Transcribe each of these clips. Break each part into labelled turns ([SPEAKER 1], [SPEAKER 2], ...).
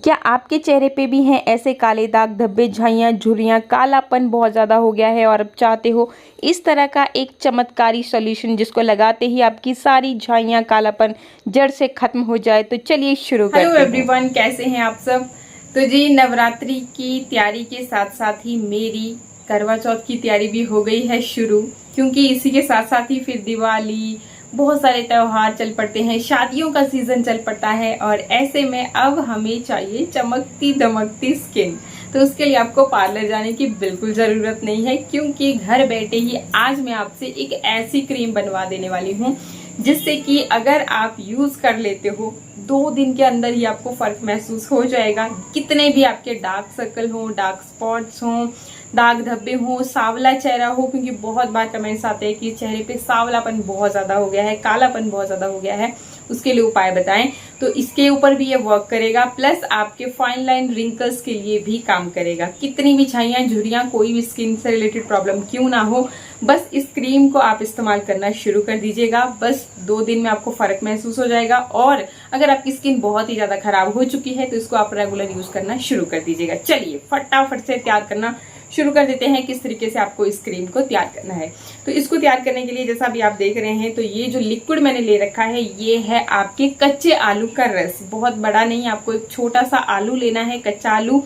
[SPEAKER 1] क्या आपके चेहरे पे भी हैं ऐसे काले दाग, धब्बे, झाइयाँ, झुर्रियाँ, कालापन बहुत ज़्यादा हो गया है और अब चाहते हो इस तरह का एक चमत्कारी सॉल्यूशन जिसको लगाते ही आपकी सारी झाइयाँ, कालापन जड़ से खत्म हो जाए? तो चलिए शुरू करते हैं।
[SPEAKER 2] हेलो एवरीवन, कैसे हैं आप सब। तो जी, नवरात्रि की तैयारी के साथ साथ ही मेरी करवा चौथ की तैयारी भी हो गई है शुरू, क्योंकि इसी के साथ साथ ही फिर दिवाली, बहुत सारे त्योहार चल पड़ते हैं, शादियों का सीजन चल पड़ता है और ऐसे में अब हमें चाहिए चमकती दमकती स्किन। तो उसके लिए आपको पार्लर जाने की बिल्कुल जरूरत नहीं है, क्योंकि घर बैठे ही आज मैं आपसे एक ऐसी क्रीम बनवा देने वाली हूँ जिससे कि अगर आप यूज कर लेते हो 2 दिन के अंदर ही आपको फर्क महसूस हो जाएगा। कितने भी आपके डार्क सर्कल हो, डार्क स्पॉट्स हो, दाग धब्बे हो, सावला चेहरा हो, क्योंकि बहुत बार कमेंट्स आते हैं कि चेहरे पे सावलापन बहुत ज्यादा हो गया है, कालापन बहुत ज्यादा हो गया है, उसके लिए उपाय बताएं। तो इसके ऊपर भी ये वर्क करेगा, प्लस आपके फाइन लाइन रिंकल्स के लिए भी काम करेगा। कितनी भी छाइयां, झुर्रियां, कोई भी स्किन से रिलेटेड प्रॉब्लम क्यों ना हो, बस इस क्रीम को आप इस्तेमाल करना शुरू कर दीजिएगा। बस 2 दिन में आपको फर्क महसूस हो जाएगा। और अगर आपकी स्किन बहुत ही ज्यादा खराब हो चुकी है तो इसको आप रेगुलर यूज करना शुरू कर दीजिएगा। चलिए फटाफट से तैयार करना शुरू कर देते हैं किस तरीके से आपको इस क्रीम को तैयार करना है। तो इसको तैयार करने के लिए जैसा अभी आप देख रहे हैं, तो ये जो लिक्विड मैंने ले रखा है ये है आपके कच्चे आलू का रस। बहुत बड़ा नहीं, आपको एक छोटा सा आलू लेना है, कच्चा आलू,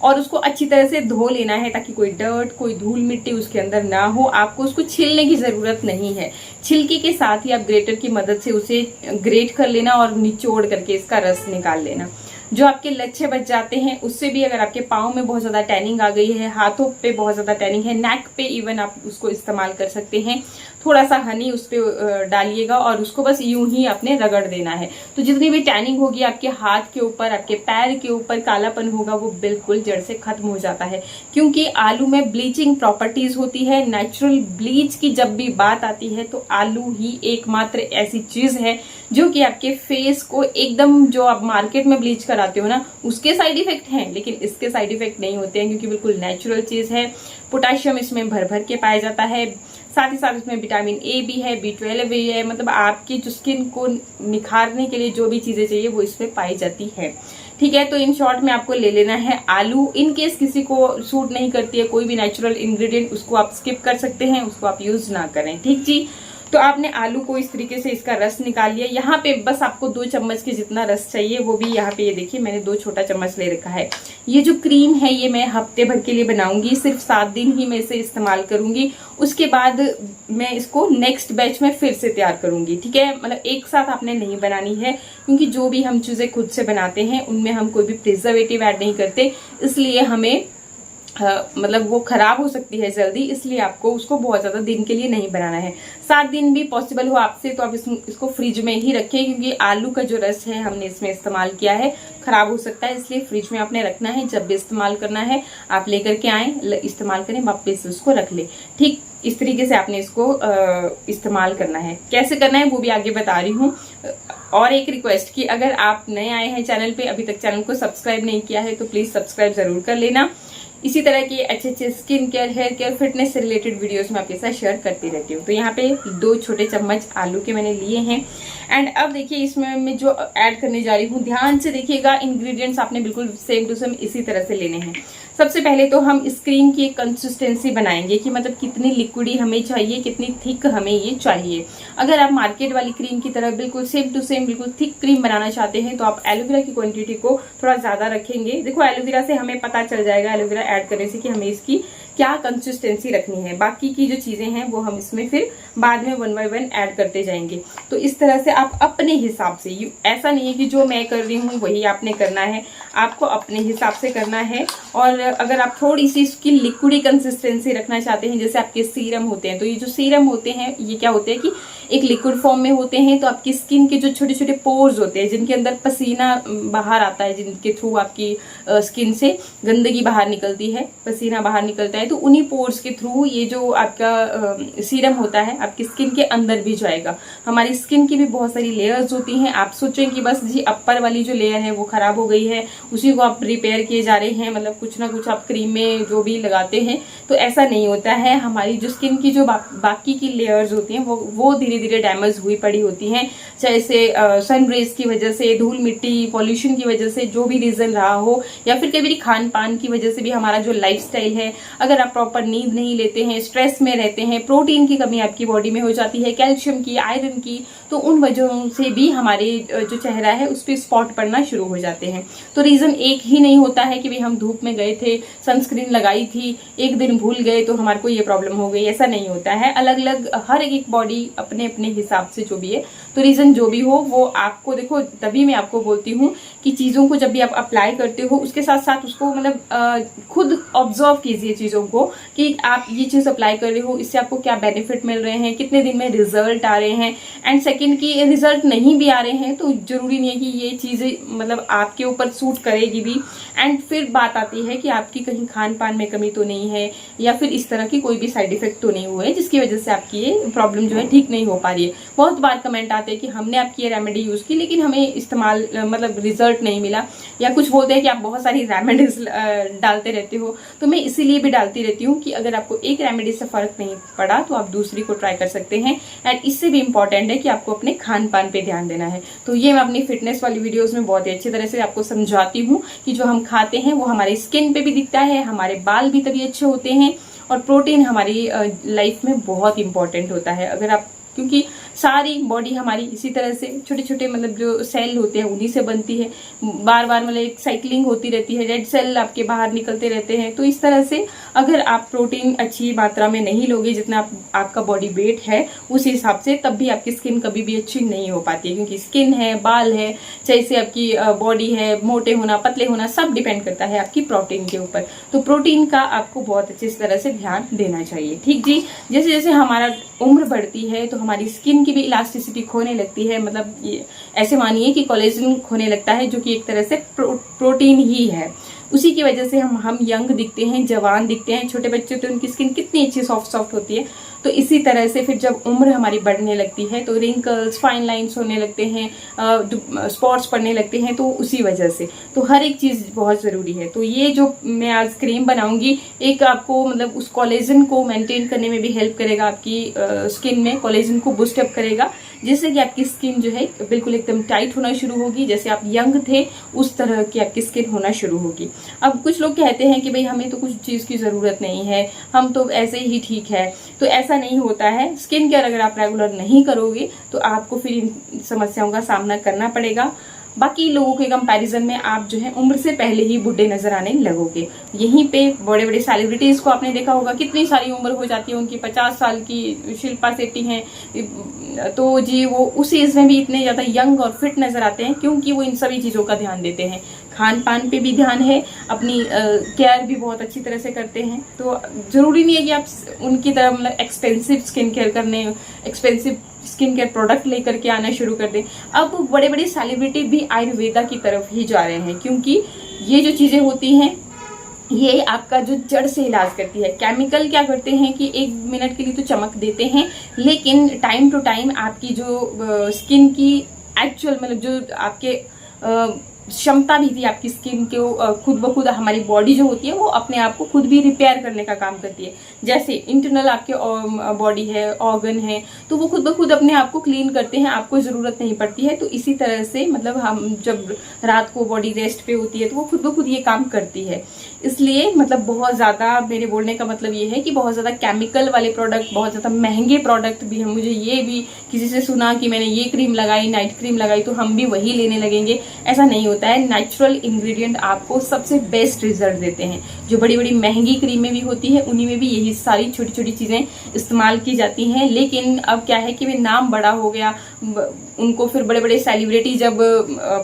[SPEAKER 2] और उसको अच्छी तरह से धो लेना है ताकि कोई डर्ट, कोई धूल मिट्टी उसके अंदर ना हो। आपको उसको छीलने की जरूरत नहीं है। छिलकी के साथ ही आप ग्रेटर की मदद से उसे ग्रेट कर लेना और निचोड़ करके इसका रस निकाल लेना। जो आपके लच्छे बच जाते हैं उससे भी, अगर आपके पाँव में बहुत ज्यादा टैनिंग आ गई है, हाथों पे बहुत ज्यादा टैनिंग है, नेक पे इवन आप उसको इस्तेमाल कर सकते हैं। थोड़ा सा हनी उस पे डालिएगा और उसको बस यूं ही अपने रगड़ देना है। तो जितनी भी टैनिंग होगी आपके हाथ के ऊपर, आपके पैर के ऊपर, कालापन होगा, वो बिल्कुल जड़ से खत्म हो जाता है। क्योंकि आलू में ब्लीचिंग प्रॉपर्टीज होती है। नेचुरल ब्लीच की जब भी बात आती है तो आलू ही एकमात्र ऐसी चीज है जो कि आपके फेस को एकदम, जो आप मार्केट में ब्लीच कराते हो ना, उसके साइड इफेक्ट हैं, लेकिन इसके साइड इफेक्ट नहीं होते हैं, क्योंकि बिल्कुल नेचुरल चीज है। पोटेशियम इसमें भर भर के पाया जाता है, साथ ही साथ इसमें विटामिन ए भी है, B12 भी है। मतलब आपकी जो स्किन को निखारने के लिए जो भी चीजें चाहिए वो इसमें पाई जाती है। ठीक है, तो इन शॉर्ट में आपको ले लेना है आलू। इन केस किसी को सूट नहीं करती है कोई भी नेचुरल इंग्रेडिएंट, उसको आप स्किप कर सकते हैं, उसको आप यूज ना करें। ठीक जी। तो आपने आलू को इस तरीके से इसका रस निकाल लिया। यहाँ पे बस आपको 2 चम्मच के जितना रस चाहिए, वो भी यहाँ पे ये देखिए मैंने 2 छोटा चम्मच ले रखा है। ये जो क्रीम है ये मैं हफ्ते भर के लिए बनाऊंगी, सिर्फ 7 दिन ही मैं इसे इस्तेमाल करूंगी। उसके बाद मैं इसको नेक्स्ट बैच में फिर से तैयार करूंगी। ठीक है, मतलब एक साथ आपने नहीं बनानी है, क्योंकि जो भी हम चीजें खुद से बनाते हैं उनमें हम कोई भी प्रिजर्वेटिव ऐड नहीं करते, इसलिए हमें मतलब वो खराब हो सकती है जल्दी, इसलिए आपको उसको बहुत ज्यादा दिन के लिए नहीं बनाना है। 7 दिन भी पॉसिबल हो आपसे तो आप इसको फ्रिज में ही रखें, क्योंकि आलू का जो रस है हमने इसमें इस्तेमाल किया है, खराब हो सकता है, इसलिए फ्रिज में आपने रखना है। जब भी इस्तेमाल करना है आप लेकर के आए, इस्तेमाल करें, वापस उसको रख ले। ठीक इस तरीके से आपने इसको इस्तेमाल करना है। कैसे करना है वो भी आगे बता रही हूँ। और एक रिक्वेस्ट कि अगर आप नए आए हैं चैनल पे, अभी तक चैनल को सब्सक्राइब नहीं किया है तो प्लीज सब्सक्राइब जरूर कर लेना। इसी तरह के अच्छे अच्छे skin care, hair care, fitness से रिलेटेड वीडियोस मैं आपके साथ शेयर करती रहती हूँ। तो यहाँ पे 2 छोटे चम्मच आलू के मैंने लिए हैं। एंड अब देखिए इसमें मैं जो ऐड करने जा रही हूँ, ध्यान से देखिएगा, इंग्रेडिएंट्स आपने बिल्कुल सेम टू सेम इसी तरह से लेने हैं। सबसे पहले तो हम इस क्रीम की एक कंसिस्टेंसी बनाएंगे कि मतलब कितनी लिक्विडी हमें चाहिए, कितनी थिक हमें ये चाहिए। अगर आप मार्केट वाली क्रीम की तरह बिल्कुल सेम टू सेम बिल्कुल थिक क्रीम बनाना चाहते हैं तो आप एलोवेरा की क्वांटिटी को थोड़ा ज्यादा रखेंगे। देखो एलोवेरा से हमें पता चल जाएगा, एलोवेरा ऐड करने से, कि हमें इसकी क्या कंसिस्टेंसी रखनी है। बाकी की जो चीजें हैं वो हम इसमें फिर बाद में 1 बाय 1 ऐड करते जाएंगे। तो इस तरह से आप अपने हिसाब से, ऐसा नहीं है कि जो मैं कर रही हूँ वही आपने करना है, आपको अपने हिसाब से करना है। और अगर आप थोड़ी सी इसकी लिक्विडी कंसिस्टेंसी रखना चाहते हैं, जैसे आपके सीरम होते हैं, तो ये जो सीरम होते हैं ये क्या होते हैं कि एक लिक्विड फॉर्म में होते हैं। तो आपकी स्किन के जो छोटे छोटे पोर्स होते हैं, जिनके अंदर पसीना बाहर आता है, जिनके थ्रू आपकी स्किन से गंदगी बाहर निकलती है, पसीना बाहर निकलता है, तो उन्हीं पोर्स के थ्रू ये जो आपका सीरम होता है आपकी स्किन के अंदर भी जाएगा। हमारी स्किन की भी बहुत सारी लेयर्स होती हैं। आप सोचें कि बस जी अपर वाली जो लेयर है वो खराब हो गई है, उसी को आप रिपेयर किए जा रहे हैं, मतलब कुछ ना कुछ आप क्रीम में जो भी लगाते हैं, तो ऐसा नहीं होता है। हमारी जो स्किन की जो बाकी की लेयर्स होती हैं वो धीरे धीरे डैमेज हुई पड़ी होती हैं, चाहे से सन रेज की वजह से, धूल मिट्टी पॉल्यूशन की वजह से, जो भी रीजन रहा हो, या फिर कभी खान पान की वजह से भी हमारा जो लाइफस्टाइल है, अगर आप प्रॉपर नींद नहीं लेते हैं, स्ट्रेस में रहते हैं, प्रोटीन की कमी आपकी बॉडी में हो जाती है, कैल्शियम की, आयरन की, तो उन वजहों से भी हमारे जो चेहरा है उस पर स्पॉट पड़ना शुरू हो जाते हैं। तो रीजन एक ही नहीं होता है कि भाई हम धूप में गए थे, सनस्क्रीन लगाई थी, एक दिन भूल गए तो हमारे को ये प्रॉब्लम हो गई, ऐसा नहीं होता है। अलग अलग हर एक बॉडी अपने अपने हिसाब से जो भी है, तो रीजन जो भी हो वो आपको देखो, तभी मैं आपको बोलती हूँ कि चीजों को जब भी आप अप्लाई करते हो उसके साथ साथ उसको मतलब खुद ऑब्जर्व कीजिए चीजों को कि आप ये चीज अप्लाई कर रहे हो, इससे आपको क्या बेनिफिट मिल रहे हैं, कितने दिन में रिजल्ट आ रहे हैं। एंड सेकंड की रिजल्ट नहीं भी आ रहे हैं तो जरूरी नहीं है कि ये चीजें मतलब आपके ऊपर सूट करेगी भी। एंड फिर बात आती है कि आपकी कहीं खान पान में कमी तो नहीं है, या फिर इस तरह की कोई भी साइड इफेक्ट तो नहीं हुए जिसकी वजह से आपकी ये प्रॉब्लम जो है ठीक नहीं हो पा रही है। बहुत बार कमेंट आते हैं कि हमने आपकी ये रेमेडी यूज की लेकिन हमें इस्तेमाल मतलब रिजल्ट नहीं मिला, या कुछ बोलते हैं कि आप बहुत सारी रेमेडीज डालते रहते हो। तो मैं इसीलिए भी डालती रहती हूँ कि अगर आपको एक रेमेडी से फर्क नहीं पड़ा तो आप दूसरी को ट्राई कर सकते हैं। एंड इससे भी इंपॉर्टेंट है कि आपको अपने खान पान पे ध्यान देना है। तो ये मैं अपनी फिटनेस वाली वीडियोस में बहुत ही अच्छी तरह से आपको समझाती हूँ कि जो हम खाते हैं वो हमारी स्किन पे भी दिखता है, हमारे बाल भी तभी अच्छे होते हैं, और प्रोटीन हमारी लाइफ में बहुत इंपॉर्टेंट होता है। अगर आप, क्योंकि सारी बॉडी हमारी इसी तरह से छोटे छोटे मतलब जो सेल होते हैं उन्हीं से बनती है, बार बार मतलब एक साइकिलिंग होती रहती है, रेड सेल आपके बाहर निकलते रहते हैं। तो इस तरह से अगर आप प्रोटीन अच्छी मात्रा में नहीं लोगे जितना आपका बॉडी वेट है उस हिसाब से, तब भी आपकी स्किन कभी भी अच्छी नहीं हो पाती है। क्योंकि स्किन है, बाल है, चाहे से आपकी बॉडी है, मोटे होना पतले होना सब डिपेंड करता है आपकी प्रोटीन के ऊपर। तो प्रोटीन का आपको बहुत अच्छी तरह से ध्यान देना चाहिए। ठीक जी, जैसे जैसे हमारा उम्र बढ़ती है तो हमारी स्किन की भी इलास्टिसिटी खोने लगती है, मतलब ये ऐसे मानिए कि कोलेजन खोने लगता है जो कि एक तरह से प्रोटीन ही है। उसी की वजह से हम यंग दिखते हैं, जवान दिखते हैं। छोटे बच्चे तो उनकी स्किन कितनी अच्छी सॉफ्ट होती है। तो इसी तरह से फिर जब उम्र हमारी बढ़ने लगती है तो रिंकल्स, फाइन लाइंस होने लगते हैं, स्पॉट्स पड़ने लगते हैं, तो उसी वजह से तो हर एक चीज़ बहुत ज़रूरी है। तो ये जो मैं आज क्रीम बनाऊंगी एक आपको मतलब उस कोलेजन को मेंटेन करने में भी हेल्प करेगा, आपकी स्किन में कोलेजन को बूस्ट अप करेगा, जिससे कि आपकी स्किन जो है बिल्कुल एकदम टाइट होना शुरू होगी। जैसे आप यंग थे उस तरह की आपकी स्किन होना शुरू होगी। अब कुछ लोग कहते हैं कि भाई हमें तो कुछ चीज़ की ज़रूरत नहीं है, हम तो ऐसे ही ठीक है। तो ऐसा नहीं होता है। स्किन केयर अगर आप रेगुलर नहीं करोगे तो आपको फिर इन समस्याओं का सामना करना पड़ेगा। बाकी लोगों के कंपैरिजन में आप जो है उम्र से पहले ही बूढ़े नजर आने लगोगे। यहीं पे बड़े बड़े सेलिब्रिटीज को आपने देखा होगा कितनी सारी उम्र हो जाती है उनकी, 50 साल की शिल्पा शेट्टी हैं, तो जी वो उस एज में भी इतने ज्यादा यंग और फिट नजर आते हैं क्योंकि वो इन सभी चीजों का ध्यान देते हैं। खान पान पे भी ध्यान है, अपनी केयर भी बहुत अच्छी तरह से करते हैं। तो जरूरी नहीं है कि आप उनकी तरह मतलब एक्सपेंसिव स्किन केयर करने, एक्सपेंसिव स्किन केयर प्रोडक्ट लेकर के आना शुरू कर दें। अब बड़े बड़े सेलिब्रिटी भी आयुर्वेदा की तरफ ही जा रहे हैं क्योंकि ये जो चीजें होती हैं ये आपका जो जड़ से इलाज करती है। केमिकल क्या करते हैं कि 1 मिनट के लिए तो चमक देते हैं, लेकिन टाइम टू टाइम आपकी जो स्किन की एक्चुअल मतलब जो आपके क्षमता भी थी आपकी स्किन को खुद ब खुद हमारी बॉडी जो होती है वो अपने आप को खुद भी रिपेयर करने का काम करती है। जैसे इंटरनल आपके बॉडी है, ऑर्गन है, तो वो खुद ब खुद अपने आप को क्लीन करते हैं, आपको जरूरत नहीं पड़ती है। तो इसी तरह से मतलब हम जब रात को बॉडी रेस्ट पे होती है तो वो खुद ब खुद ये काम करती है। इसलिए मतलब बहुत ज्यादा मेरे बोलने का मतलब ये है कि बहुत ज्यादा केमिकल वाले प्रोडक्ट, बहुत ज्यादा महंगे प्रोडक्ट भी हैं। मुझे ये भी किसी से सुना कि मैंने ये क्रीम लगाई, नाइट क्रीम लगाई, तो हम भी वही लेने लगेंगे, ऐसा नहीं होता है। नेचुरल इंग्रेडिएंट आपको सबसे बेस्ट रिजल्ट देते हैं। जो बड़ी बड़ी महंगी क्रीमें भी होती है उन्हीं में भी यही सारी छोटी छोटी चीजें इस्तेमाल की जाती हैं। लेकिन अब क्या है कि वे नाम बड़ा हो गया, उनको फिर बड़े बड़े सेलिब्रिटी जब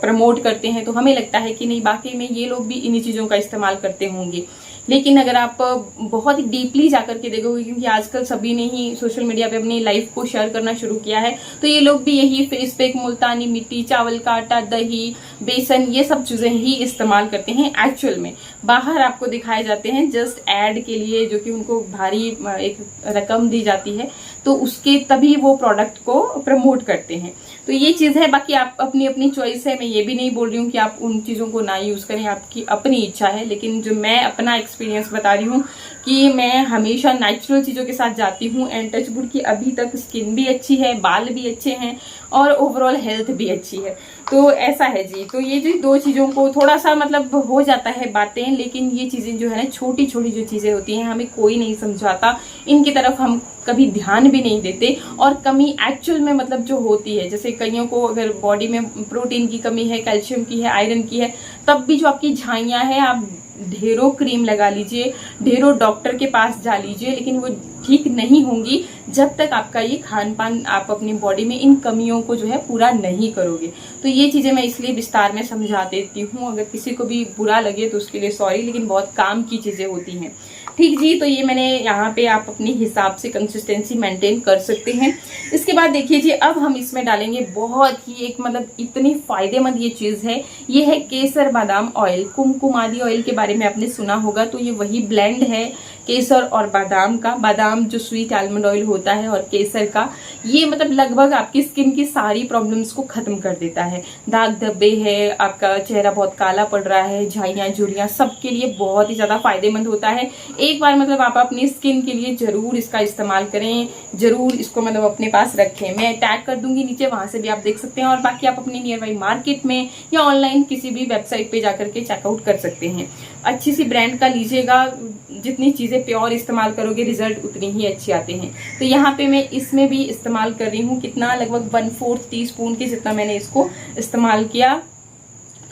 [SPEAKER 2] प्रमोट करते हैं तो हमें लगता है कि नहीं वाकई में ये लोग भी इन्हीं चीजों का इस्तेमाल करते होंगे। लेकिन अगर आप बहुत ही डीपली जाकर के देखोगे, क्योंकि आजकल सभी ने ही सोशल मीडिया पे अपनी लाइफ को शेयर करना शुरू किया है, तो ये लोग भी यही फेस पैक, मुल्तानी मिट्टी, चावल का आटा, दही, बेसन, ये सब चीजें ही इस्तेमाल करते हैं। एक्चुअल में बाहर आपको दिखाए जाते हैं जस्ट एड के लिए, जो कि उनको भारी एक रकम दी जाती है, तो उसके तभी वो प्रोडक्ट को प्रमोट करते हैं। तो ये चीज है। बाकी आप अपनी अपनी चॉइस है, मैं ये भी नहीं बोल रही हूँ कि आप उन चीजों को ना यूज करें, आपकी अपनी इच्छा है। लेकिन जो मैं अपना एक्सपीरियंस बता रही हूँ कि मैं हमेशा नेचुरल चीज़ों के साथ जाती हूँ एंड टच वुड की अभी तक स्किन भी अच्छी है, बाल भी अच्छे हैं और ओवरऑल हेल्थ भी अच्छी है। तो ऐसा है जी। तो ये जो दो चीज़ों को थोड़ा सा मतलब हो जाता है बातें, लेकिन ये चीज़ें जो है ना, छोटी छोटी जो चीज़ें होती हैं हमें कोई नहीं समझाता, इनकी तरफ हम कभी ध्यान भी नहीं देते। और कमी एक्चुअल में मतलब जो होती है, जैसे कईयों को अगर बॉडी में प्रोटीन की कमी है, कैल्शियम की है, आयरन की है, तब भी जो आपकी झाइयाँ हैं, आप ढेरों क्रीम लगा लीजिए, ढेरों डॉक्टर के पास जा लीजिए, लेकिन वो ठीक नहीं होंगी जब तक आपका ये खान पान आप अपनी बॉडी में इन कमियों को जो है पूरा नहीं करोगे। तो ये चीज़ें मैं इसलिए विस्तार में समझा देती हूँ। अगर किसी को भी बुरा लगे तो उसके लिए सॉरी, लेकिन बहुत काम की चीज़ें होती हैं। ठीक जी। तो ये मैंने यहाँ पे आप अपने हिसाब से कंसिस्टेंसी मेंटेन कर सकते हैं। इसके बाद देखिए जी, अब हम इसमें डालेंगे बहुत ही एक मतलब इतनी फायदेमंद ये चीज़ है, ये है केसर बादाम ऑयल। कुमकुमादी ऑयल के बारे में आपने सुना होगा। तो ये वही ब्लेंड है केसर और बादाम का। बादाम जो स्वीट आलमंड ऑयल होता है और केसर का, ये मतलब लगभग आपकी स्किन की सारी प्रॉब्लम्स को खत्म कर देता है। दाग धब्बे है, आपका चेहरा बहुत काला पड़ रहा है, झाइयाँ झुर्रियाँ, सबके लिए बहुत ही ज़्यादा फायदेमंद होता है। एक बार मतलब आप अपनी स्किन के लिए जरूर इसका इस्तेमाल करें, जरूर इसको मतलब अपने पास रखें। मैं टैग कर दूंगी नीचे, वहां से भी आप देख सकते हैं। और बाकी आप अपनी नियर बाई मार्केट में या ऑनलाइन किसी भी वेबसाइट पे जाकर के चेकआउट कर सकते हैं। अच्छी सी ब्रांड का लीजिएगा, जितनी चीजें प्योर इस्तेमाल करोगे रिजल्ट उतनी ही अच्छे आते हैं। तो यहाँ पे मैं इसमें भी इस्तेमाल कर रही हूँ, कितना लगभग 1/4 टीस्पून के जितना मैंने इसको इस्तेमाल किया।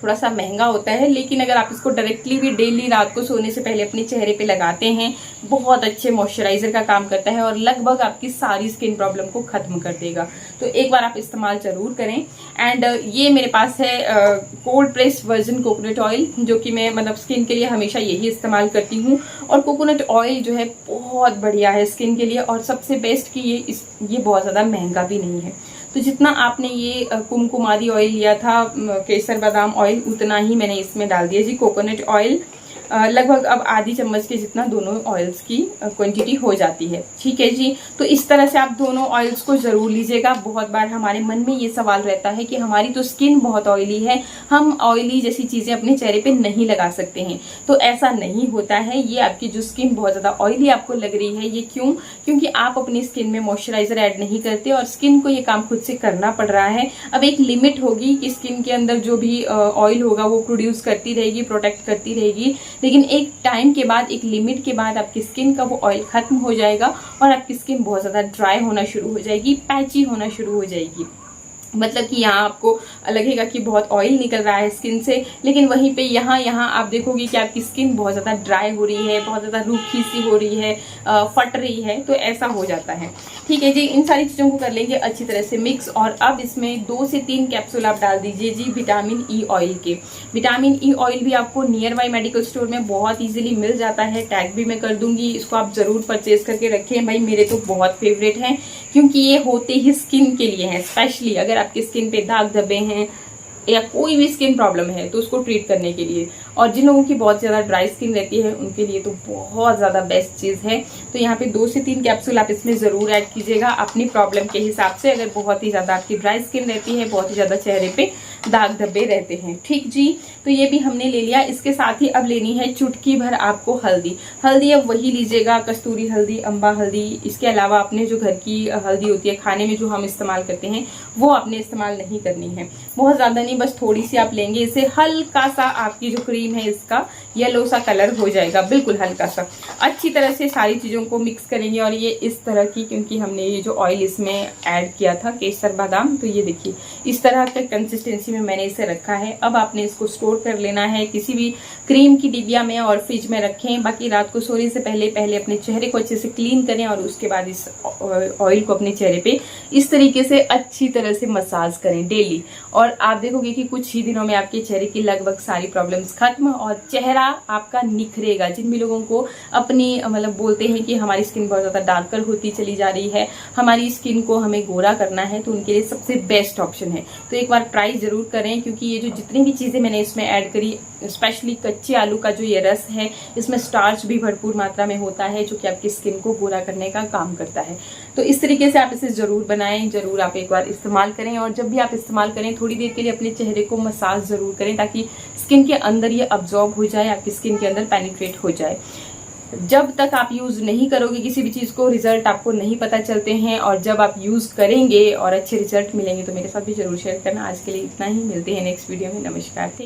[SPEAKER 2] थोड़ा सा महंगा होता है, लेकिन अगर आप इसको डायरेक्टली भी डेली रात को सोने से पहले अपने चेहरे पे लगाते हैं, बहुत अच्छे मॉइस्चराइजर का काम करता है और लगभग आपकी सारी स्किन प्रॉब्लम को खत्म कर देगा। तो एक बार आप इस्तेमाल जरूर करें। एंड ये मेरे पास है cold press virgin coconut oil, जो कि मैं मतलब स्किन के लिए हमेशा यही इस्तेमाल करती हूँ। और कोकोनट ऑयल जो है बहुत बढ़िया है स्किन के लिए, और सबसे बेस्ट कि ये बहुत ज़्यादा महंगा भी नहीं है। तो जितना आपने ये कुमकुमादी ऑयल लिया था, केसर बादाम ऑयल, उतना ही मैंने इसमें डाल दिया जी कोकोनट ऑयल। लगभग अब आधी चम्मच के जितना दोनों ऑयल्स की क्वांटिटी हो जाती है। ठीक है जी। तो इस तरह से आप दोनों ऑयल्स को जरूर लीजिएगा। बहुत बार हमारे मन में ये सवाल रहता है कि हमारी तो स्किन बहुत ऑयली है, हम ऑयली जैसी चीजें अपने चेहरे पे नहीं लगा सकते हैं। तो ऐसा नहीं होता है। ये आपकी जो स्किन बहुत ज्यादा ऑयली आपको लग रही है, ये क्यों? क्योंकि आप अपनी स्किन में मॉइस्चराइजर ऐड नहीं करते और स्किन को ये काम खुद से करना पड़ रहा है। अब एक लिमिट होगी कि स्किन के अंदर जो भी ऑयल होगा वो प्रोड्यूस करती रहेगी, प्रोटेक्ट करती रहेगी, लेकिन एक टाइम के बाद, एक लिमिट के बाद आपकी स्किन का वो ऑयल खत्म हो जाएगा और आपकी स्किन बहुत ज़्यादा ड्राई होना शुरू हो जाएगी, पैची होना शुरू हो जाएगी। मतलब कि यहाँ आपको लगेगा कि बहुत ऑयल निकल रहा है स्किन से, लेकिन वहीं पे यहाँ आप देखोगे कि आपकी स्किन बहुत ज़्यादा ड्राई हो रही है, बहुत ज़्यादा रूखी सी हो रही है, फट रही है। तो ऐसा हो जाता है। ठीक है जी। इन सारी चीज़ों को कर लेंगे अच्छी तरह से मिक्स। और अब इसमें 2 से 3 कैप्सूल आप डाल दीजिए जी विटामिन ई ऑयल के। विटामिन ई ऑयल भी आपको नियर बाई मेडिकल स्टोर में बहुत ईजिली मिल जाता है। टैग भी मैं कर दूंगी, इसको आप ज़रूर परचेज करके रखें। भाई मेरे तो बहुत फेवरेट हैं, क्योंकि ये होते ही स्किन के लिए हैं। स्पेशली अगर आपकी स्किन पे दाग धब्बे हैं या कोई भी स्किन प्रॉब्लम है तो उसको ट्रीट करने के लिए, और जिन लोगों की बहुत ज़्यादा ड्राई स्किन रहती है उनके लिए तो बहुत ज़्यादा बेस्ट चीज़ है। तो यहाँ पे 2 से 3 कैप्सूल आप इसमें ज़रूर ऐड कीजिएगा अपनी प्रॉब्लम के हिसाब से। अगर बहुत ही ज़्यादा आपकी ड्राई स्किन रहती है, बहुत ही ज़्यादा चेहरे पे दाग धब्बे रहते हैं। ठीक जी। तो ये भी हमने ले लिया। इसके साथ ही अब लेनी है चुटकी भर आपको हल्दी। हल्दी अब वही लीजिएगा, कस्तूरी हल्दी, अम्बा हल्दी। इसके अलावा अपने जो घर की हल्दी होती है, खाने में जो हम इस्तेमाल करते हैं, वो आपने इस्तेमाल नहीं करनी है। बहुत ज़्यादा नहीं, बस थोड़ी सी आप लेंगे। इसे हल्का सा आपकी जो क्रीम है इसका येलो सा कलर हो जाएगा, बिल्कुल हल्का सा। अच्छी तरह से सारी चीज़ों को मिक्स करेंगे। और ये इस तरह की, क्योंकि हमने ये जो ऑयल इसमें ऐड किया था केसर बादाम, तो ये देखिए इस तरह के कंसिस्टेंसी में मैंने इसे रखा है। अब आपने इसको स्टोर कर लेना है किसी भी क्रीम की डिबिया में और फ्रिज में रखें। बाकी रात को सोने से पहले अपने चेहरे को अच्छे से क्लीन करें और उसके बाद इस ऑयल को अपने चेहरे पे इस तरीके से अच्छी तरह से मसाज करें डेली। और आप देखोगे कि कुछ ही दिनों में आपके चेहरे की लगभग सारी प्रॉब्लम्स खत्म और चेहरा आपका निखरेगा। जिन भी लोगों को अपनी मतलब बोलते हैं कि हमारी स्किन बहुत ज़्यादा डार्कर होती चली जा रही है, हमारी स्किन को हमें गोरा करना है, तो उनके लिए सबसे बेस्ट ऑप्शन है। तो एक बार ट्राई जरूर करें, क्योंकि ये जो जितनी भी चीज़ें मैंने इसमें ऐड करी, स्पेशली कच्चे आलू का जो ये रस है, इसमें स्टार्च भी भरपूर मात्रा में होता है, जो कि आपकी स्किन को गोरा करने का काम करता है। तो इस तरीके से आप इसे ज़रूर बनाएं, ज़रूर आप एक बार इस्तेमाल करें। और जब भी आप इस्तेमाल करें थोड़ी देर के लिए अपने चेहरे को मसाज ज़रूर करें, ताकि स्किन के अंदर ये अब्जॉर्ब हो जाए, आपकी स्किन के अंदर पेनिट्रेट हो जाए। जब तक आप यूज़ नहीं करोगे किसी भी चीज़ को, रिजल्ट आपको नहीं पता चलते हैं, और जब आप यूज़ करेंगे और अच्छे रिजल्ट मिलेंगे तो मेरे साथ भी जरूर शेयर करना। आज के लिए इतना ही, मिलते हैं नेक्स्ट वीडियो में। नमस्कार।